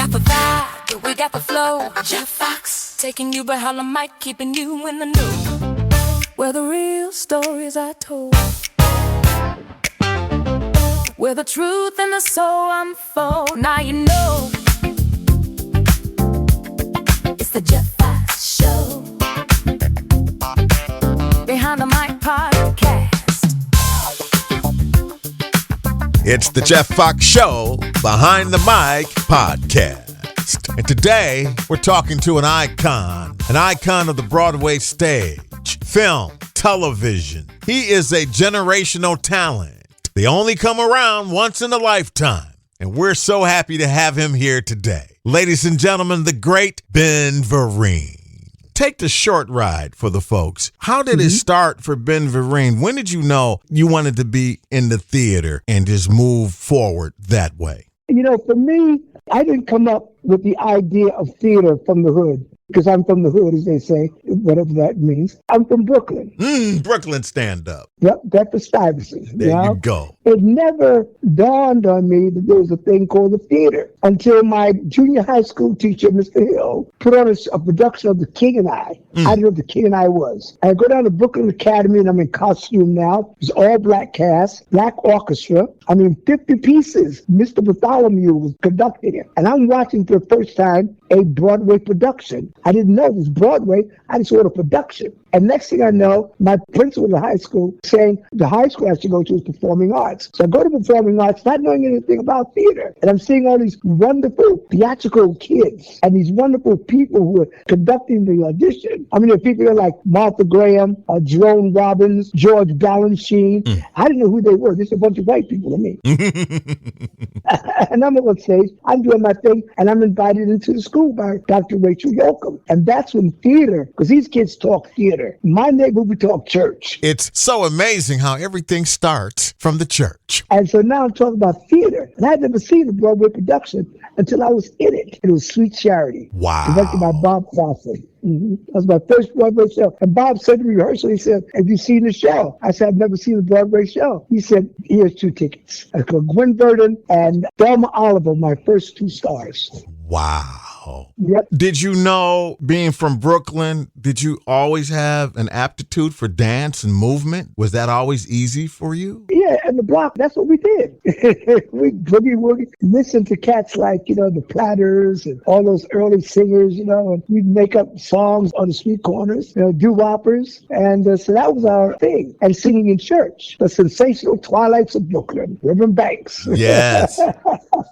got the vibe, yeah, we got the flow. Jeff Foxx, taking you behind the mic, keeping you in the know. Where the real stories are told, where the truth and the soul unfold. Now you know, it's the Jeff Foxx Show. Behind the Mic podcast. It's the Jeff Foxx Show, Behind the Mic podcast. And today, we're talking to an icon of the Broadway stage, film, television. He is a generational talent. They only come around once in a lifetime. And we're so happy to have him here today. Ladies and gentlemen, the great Ben Vereen. Take the short ride for the folks. How did it start for Ben Vereen? When did you know you wanted to be in the theater and just move forward that way? You know, for me, I didn't come up with the idea of theater from the hood. Because I'm from the hood, as they say, whatever that means. I'm from Brooklyn. Brooklyn stand up. Yep, Bedford-Stuyvesant. There you go. It never dawned on me that there was a thing called the theater until my junior high school teacher, Mr. Hill, put on a production of The King and I. I didn't know what The King and I was. I go down to Brooklyn Academy, and I'm in costume now. It's all black cast, black orchestra. 50 pieces. Mr. Bartholomew was conducting it. And I'm watching for the first time a Broadway production. I didn't know it was Broadway. I just saw the production. And next thing I know, my principal in the high school saying the high school I should go to is performing arts. So I go to performing arts, not knowing anything about theater. And I'm seeing all these wonderful theatrical kids and these wonderful people who are conducting the audition. There are people like Martha Graham, Jerome Robbins, George Balanchine. I didn't know who they were. Just a bunch of white people to me. And I'm on stage, I'm doing my thing, and I'm invited into the school by Dr. Rachel Yoakum. And that's when theater, because these kids talk theater. My neighborhood, we talk church. It's so amazing how everything starts from the church. And so now I'm talking about theater. And I'd never seen a Broadway production until I was in it. It was Sweet Charity. Wow. Directed by Bob Fosse. That was my first Broadway show. And Bob said to me, rehearsal, he said, have you seen the show? I said, I've never seen a Broadway show. He said, here's 2 tickets. I called Gwen Verdon and Thelma Oliver, my first 2 stars. Wow. Yep. Did you know, being from Brooklyn, did you always have an aptitude for dance and movement? Was that always easy for you? Yeah, and the block, that's what we did. We boogie-woogie, listen to cats like, the Platters and all those early singers, and we'd make up songs on the street corners, doo-woppers. And so that was our thing. And singing in church, the sensational twilights of Brooklyn, Reverend Banks. Yes.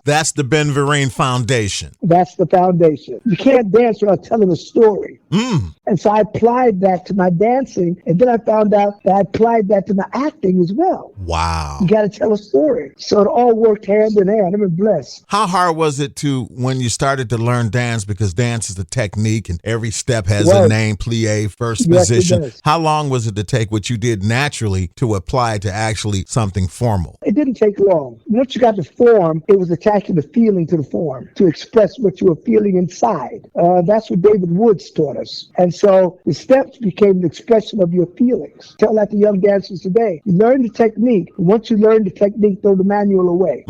That's the Ben Vereen Foundation. That's the foundation. You can't dance without telling a story. And so I applied that to my dancing, and then I found out that I applied that to my acting as well. Wow. You got to tell a story. So it all worked hand in hand. I've been blessed. How hard was it when you started to learn dance? Because dance is a technique, and every step has a name, plie, first position. It does. How long was it to take what you did naturally to apply to actually something formal? It didn't take long. Once you got the form, it was attaching the feeling to the form to express what you were feeling inside. That's what David Woods taught us. And so the steps became the expression of your feelings. Tell that to young dancers today. You learn the technique. Once you learn the technique, throw the manual away.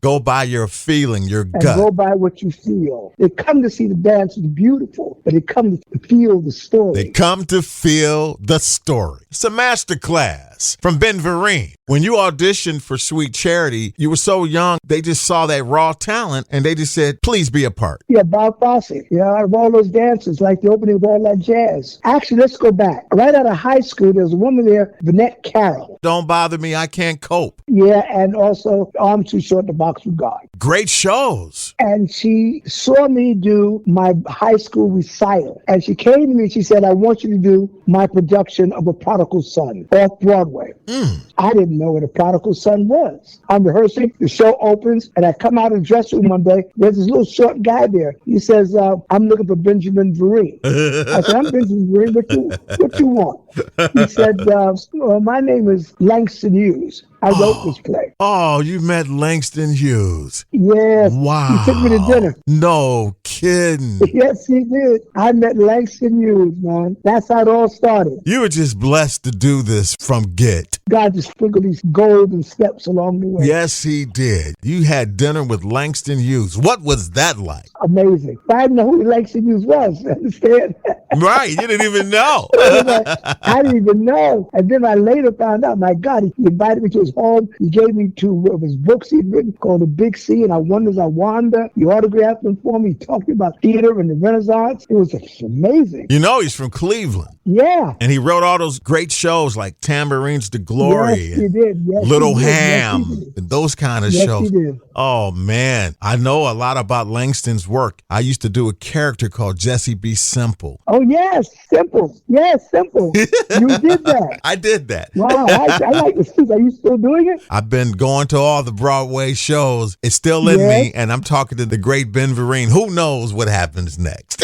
Go by your feeling, your and gut. Go by what you feel. They come to see the dance is beautiful, but they come to feel the story. They come to feel the story. It's a master class from Ben Vereen. When you auditioned for Sweet Charity, you were so young, they just saw that raw talent and they just said, please be a part. Yeah, Bob Fosse. Out of all those dancers, like the opening of all that jazz. Actually, let's go back. Right out of high school, there was a woman there, Vinette Carroll. Don't Bother Me, I Can't Cope. Yeah, and also I'm Too Short to Box with God. Great shows. And she saw me do my high school recital. And she came to me and she said, I want you to do my production of A Prodigal Son off Broadway. I didn't know what A Prodigal Son was. I'm rehearsing, the show opens, and I come out of the dressing room one day. There's this little short guy there. He says, I'm looking for Benjamin Vereen. I said, I'm Benjamin Vereen. What you want? He said, my name is Langston Hughes. I wrote this play. Oh, you met Langston Hughes. Yes. Wow. He took me to dinner. No kidding. Yes, he did. I met Langston Hughes, man. That's how it all started. You were just blessed to do this from get. God just sprinkled these golden steps along the way. Yes, he did. You had dinner with Langston Hughes. What was that like? amazing. But I didn't know who Langston Hughes was. Understand? Right. You didn't even know. I didn't even know. And then I later found out, my God, he invited me to his home. He gave me two of his books he'd written called The Big C and I Wonders I Wander. He autographed them for me. He talked about theater and the Renaissance. It was amazing. You know he's from Cleveland. Yeah. And he wrote all those great shows like Tambourines to Glory Yes, he did. Yes, Little he did. Ham Yes, he did. and those kind of Yes, shows. he did. Oh, man. I know a lot about Langston's work. I used to do a character called Jesse B. Simple. Oh, yes. Simple. Yes, Simple. You did that. I did that. Wow. I like to see. Are you still doing it? I've been going to all the Broadway shows. It's still in me, and I'm talking to the great Ben Vereen. Who knows what happens next?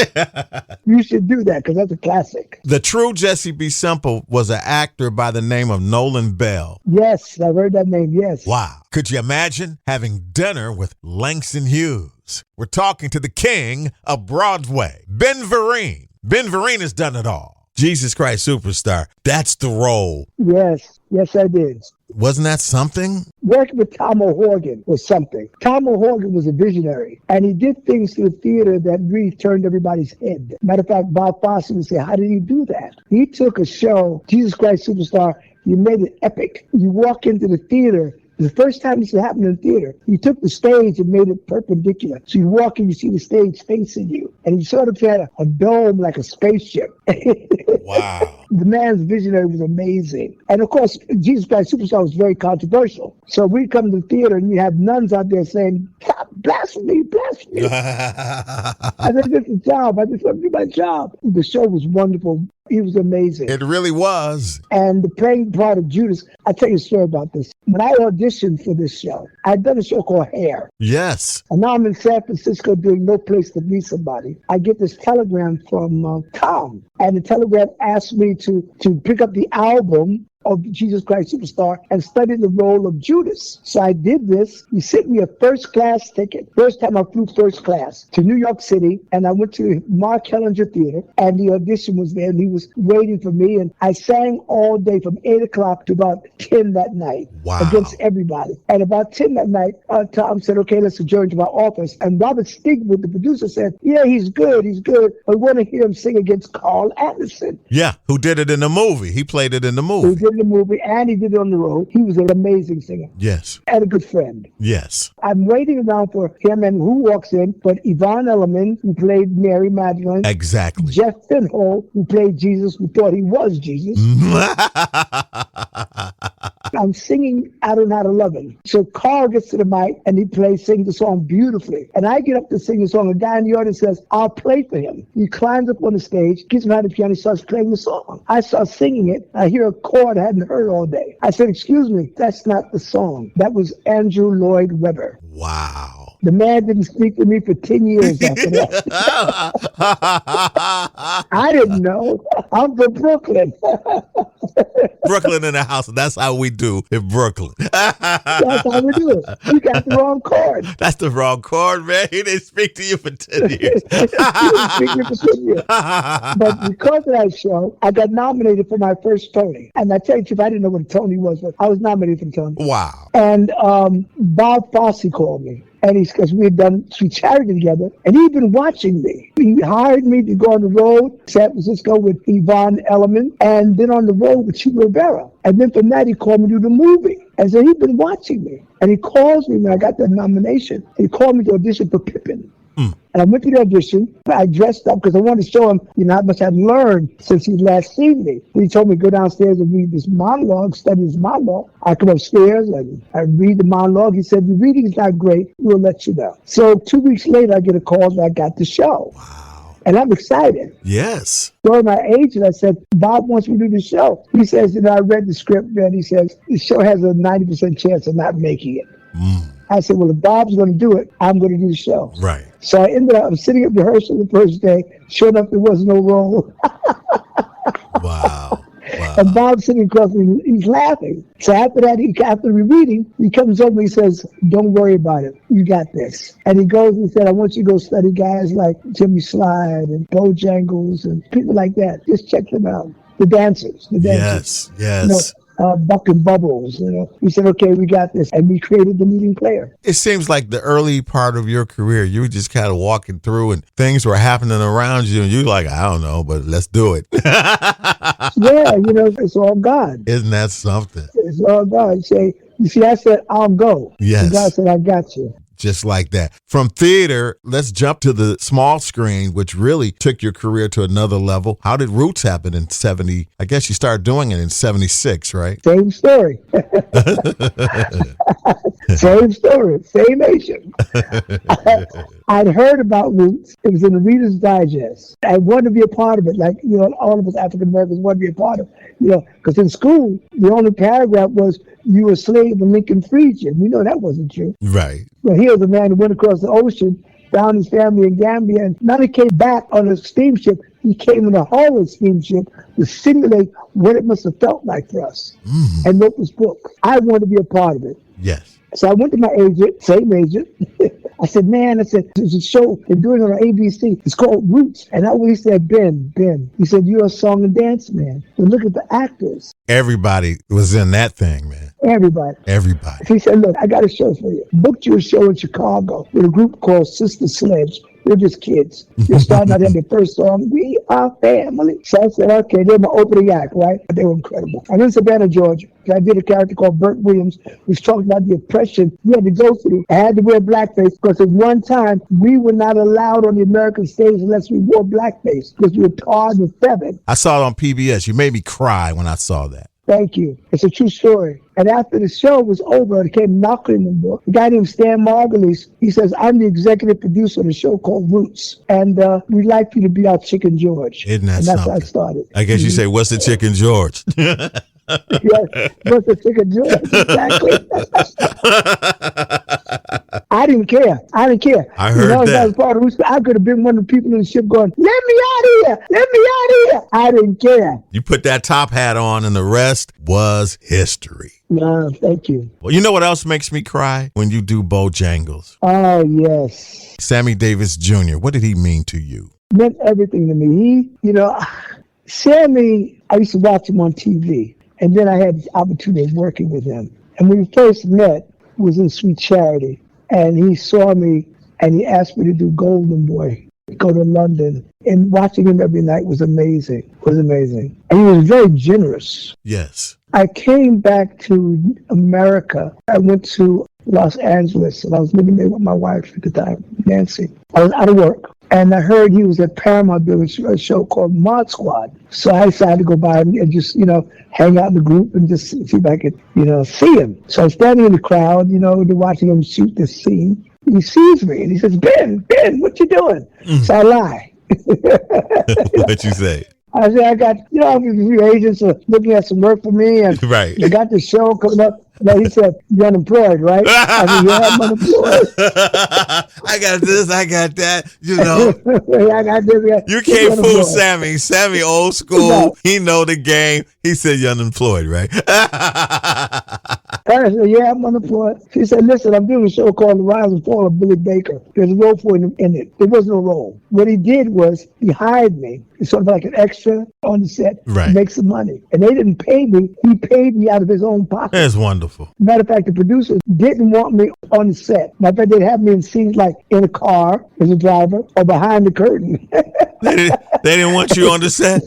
You should do that because that's a classic. The true Jesse B. Simple was an actor by the name of Nolan Bell. Yes, I've heard that name. Yes. Wow. Could you imagine having dinner with Langston Hughes? We're talking to the King of Broadway, Ben Vereen. Ben Vereen has done it all. Jesus Christ Superstar. That's the role. Yes. Yes, I did. Wasn't that something? Working with Tom O'Horgan was something. Tom O'Horgan was a visionary, and he did things to the theater that really turned everybody's head. Matter of fact, Bob Foxx would say, how did he do that? He took a show, Jesus Christ Superstar, you made it epic. You walk into the theater. The first time this happened in the theater, he took the stage and made it perpendicular. So you walk in, you see the stage facing you. And he sort of had a dome like a spaceship. Wow. The man's visionary was amazing. And of course, Jesus Christ Superstar was very controversial. So we come to the theater and you have nuns out there saying, stop, blasphemy, blasphemy. I said, this is a job. I just want to do my job. The show was wonderful. He was amazing. It really was. And the playing part of Judas, I'll tell you a story about this. When I auditioned for this show, I'd done a show called Hair. Yes. And now I'm in San Francisco doing No Place to Meet Somebody. I get this telegram from Tom. And the telegram asked me to pick up the album of Jesus Christ Superstar and study the role of Judas. So I did this. He sent me a first class ticket. First time I flew first class to New York City, and I went to the Mark Hellinger Theater, and the audition was there, and he was waiting for me, and I sang all day from 8 o'clock to about 10 that night. Wow. Against everybody. And about 10 that night, Tom said, okay, let's adjourn to my office. And Robert Stigwood, the producer, said, yeah, he's good, but we want to hear him sing against Carl Anderson. Yeah, who did it in the movie. He played it in the movie. He did the movie and he did it on the road. He was an amazing singer. Yes. And a good friend. Yes. I'm waiting around for him, and who walks in but Yvonne Elliman, who played Mary Magdalene. Exactly. Jeff Finhole, who played Jesus, who thought he was Jesus. I'm singing I Don't Know How to Love Him. So Carl gets to the mic and he sings the song beautifully. And I get up to sing the song. A guy in the audience says, I'll play for him. He climbs up on the stage, gets behind the piano, he starts playing the song. I start singing it. I hear a chord I hadn't heard all day. I said, excuse me, that's not the song. That was Andrew Lloyd Webber. Wow. The man didn't speak to me for 10 years after that. I didn't know. I'm from Brooklyn. Brooklyn in the house. That's how we do in Brooklyn. That's how we do it. You got the wrong chord. That's the wrong chord, man. He didn't speak to you for 10 years. He didn't speak to me for 10 years. But because of that show, I got nominated for my first Tony. And I tell you, Chief, I didn't know what a Tony was, but I was nominated for the Tony. Wow. And Bob Fosse called me. And he's because we had done Sweet Charity together, and he'd been watching me. He hired me to go on the road, San Francisco with Yvonne Elliman, and then on the road with Chico Rivera. And then from that, he called me to do the movie. And so he'd been watching me. And he calls me when I got the nomination. He called me to audition for Pippin. And I went to the audition. I dressed up because I wanted to show him, how much I'd learned since he'd last seen me. He told me to go downstairs and read this monologue, study this monologue. I come upstairs and I read the monologue. He said, your reading is not great. We'll let you know. So 2 weeks later, I get a call that I got the show. Wow. And I'm excited. Yes. So my agent, I said, Bob wants me to do the show. He says, I read the script, and he says, the show has a 90% chance of not making it. I said, well, if Bob's going to do it, I'm going to do the show. Right. So I ended up sitting at rehearsal the first day. Sure enough, there was no role. Wow. And Bob's sitting across me, he's laughing. So after that, after the reading, he comes over and he says, don't worry about it. You got this. And he goes and said, I want you to go study guys like Jimmy Slide and Bojangles and people like that. Just check them out. The dancers. Yes. Yes. Buck and Bubbles. We said, okay, we got this, and we created the leading player. It seems like the early part of your career, you were just kind of walking through and things were happening around you and you're like, I don't know, but let's do it. Yeah, it's all God. Isn't that something? It's all God. You see, I said, I'll go. Yes. And God said, I got you. Just like that. From theater, let's jump to the small screen, which really took your career to another level. How did Roots happen in 70? I guess you started doing it in 76, right? Same story. Same story. Same agent. I'd heard about Roots. It was in the Reader's Digest. I wanted to be a part of it. Like, all of us African Americans want to be a part of it. Because in school, the only paragraph was, you were a slave and Lincoln freed you. We know that wasn't true. Right. Well, he was a man who went across the ocean, found his family in Gambia, and not only came back on a steamship, he came in a Harvard steamship to simulate what it must have felt like for us, and wrote this book. I wanted to be a part of it. Yes. So I went to my agent, same agent. I said, there's a show they're doing on ABC. It's called Roots. And I always said, Ben. He said, you're a song and dance man. And look at the actors. Everybody was in that thing, man. Everybody. He said, look, I got a show for you. Booked you a show in Chicago with a group called Sister Sledge. They're just kids. They're starting out in the first song, We Are Family. So I said, okay, they're my opening act, right? But they were incredible. I'm in Savannah, Georgia. I did a character called Burt Williams, who's talking about the oppression we had to go through. I had to wear blackface because at one time, we were not allowed on the American stage unless we wore blackface because we were tarred and feathered. I saw it on PBS. You made me cry when I saw that. Thank you. It's a true story. And after the show was over, it came knocking on the door. A guy named Stan Margulies, he says, I'm the executive producer of a show called Roots. And we'd like you to be our Chicken George. Isn't that and that's something? how I started. I guess you say, what's the Chicken George? Yeah, what's the Chicken George? Exactly. I didn't care. I heard that. I was part of Roots. I could have been one of the people in the ship going, let me out of here. Let me out of here. I didn't care. You put that top hat on and the rest was history. No, thank you. Well, you know what else makes me cry? When you do Bojangles. Oh, yes. Sammy Davis Jr., what did he mean to you? Meant everything to me. Sammy, I used to watch him on TV. And then I had the opportunity of working with him. And when we first met, was in Sweet Charity. And he saw me and he asked me to do Golden Boy, go to London. And watching him every night was amazing. And he was very generous. Yes. I came back to America. I went to Los Angeles and I was living there with my wife at the time, Nancy. I was out of work. And I heard he was at Paramount doing a show called Mod Squad. So I decided to go by and just, hang out in the group and just see if I could, see him. So I'm standing in the crowd, watching him shoot this scene. He sees me and he says, Ben, what you doing? So I lie. What'd you say? I said, I got, a few agents are looking at some work for me and right. They got this show coming up. No, he said, you're unemployed, right? I said, yeah, I'm unemployed. I got this, I got that, I got this. Yeah. You can't fool Sammy. Sammy old school. No. He know the game. He said you're unemployed, right? I said, yeah, I'm unemployed. He said, listen, I'm doing a show called The Rise and Fall of Billy Baker. There's a role for him in it. There was no role. What he did was he hired me. It's sort of like an extra on the set to make some money. And they didn't pay me. He paid me out of his own pocket. That's wonderful. Matter of fact, the producers didn't want me on the set. Matter of fact, they'd have me in scenes like in a car as a driver or behind the curtain. They didn't want you on the set?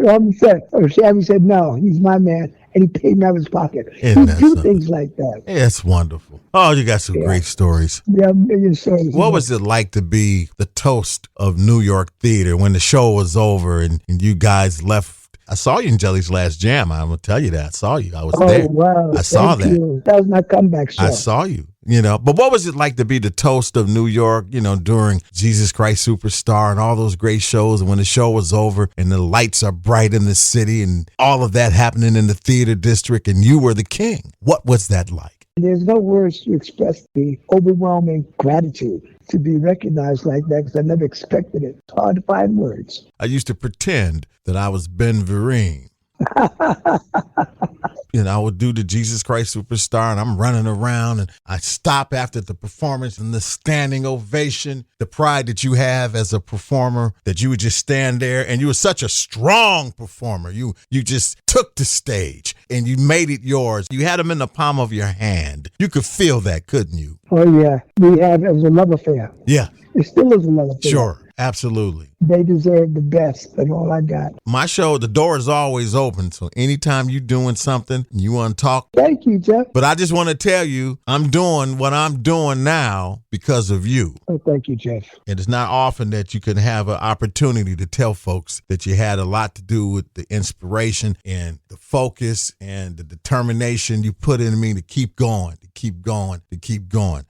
On the set. Sammy said, no, he's my man. And he paid me out of his pocket. He do things like that. Yeah, that's wonderful. Oh, you got some great stories. Yeah, a million stories. What was it like to be the toast of New York theater when the show was over and you guys left? I saw you in Jelly's Last Jam. I'm going to tell you that. I saw you. I was there. Wow. I saw that. You. That was my comeback show. I saw you. But what was it like to be the toast of New York, during Jesus Christ Superstar and all those great shows, and when the show was over and the lights are bright in the city and all of that happening in the theater district and you were the king? What was that like? There's no words to express the overwhelming gratitude to be recognized like that because I never expected it. It's hard to find words. I used to pretend that I was Ben Vereen. And I would do the Jesus Christ Superstar, and I'm running around, and I stop after the performance and the standing ovation, the pride that you have as a performer, that you would just stand there, and you were such a strong performer. You just took the stage, and you made it yours. You had them in the palm of your hand. You could feel that, couldn't you? Oh, yeah. We had, it was a love affair. Yeah. It still is a love affair. Sure. Absolutely. They deserve the best, but all I got. My show, the door is always open. So anytime you're doing something, you want to talk. Thank you, Jeff. But I just want to tell you, I'm doing what I'm doing now because of you. Oh, thank you, Jeff. And it's not often that you can have an opportunity to tell folks that you had a lot to do with the inspiration and the focus and the determination you put in me to keep going, to keep going, to keep going.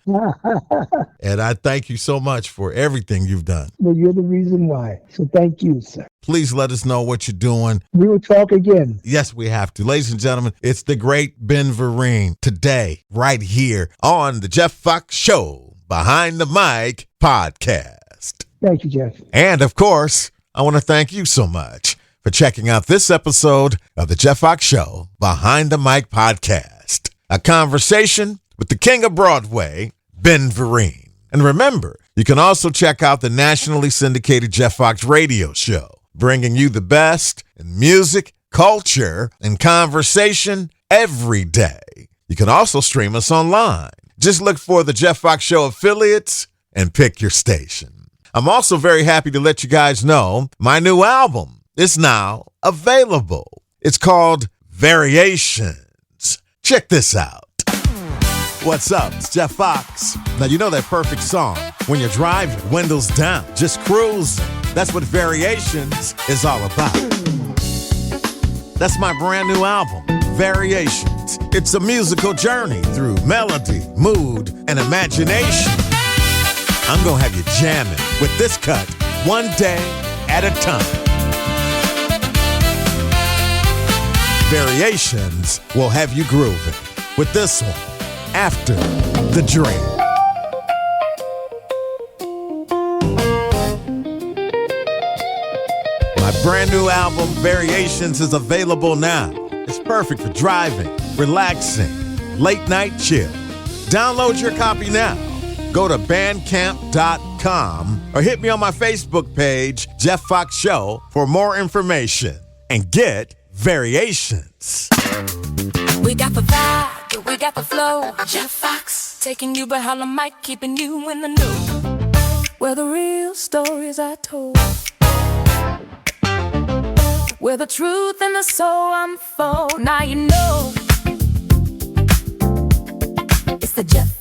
And I thank you so much for everything you've done. Well, you're the reason why. So thank you, sir. Please let us know what you're doing. We will talk again. Yes, we have to. Ladies and gentlemen, it's the great Ben Vereen today, right here on the Jeff Foxx Show Behind the Mic podcast. Thank you, Jeff. And of course, I want to thank you so much for checking out this episode of the Jeff Foxx Show Behind the Mic podcast, a conversation with the King of Broadway, Ben Vereen. And remember, you can also check out the nationally syndicated Jeff Foxx radio show, bringing you the best in music, culture, and conversation every day. You can also stream us online. Just look for the Jeff Foxx Show affiliates and pick your station. I'm also very happy to let you guys know my new album is now available. It's called Variations. Check this out. What's up? It's Jeff Foxx. Now, you know that perfect song. When you're driving, windows down, just cruising. That's what Variations is all about. That's my brand new album, Variations. It's a musical journey through melody, mood, and imagination. I'm going to have you jamming with this cut, one day at a time. Variations will have you grooving with this one. After the Dream. My brand new album, Variations, is available now. It's perfect for driving, relaxing, late night chill. Download your copy now. Go to bandcamp.com or hit me on my Facebook page, Jeff Foxx Show, for more information and get Variations. We got the vibe, we got the flow. Jeff Foxx, taking you behind the mic, keeping you in the know. Where the real stories are told. Where the truth and the soul unfold. Now you know it's the Jeff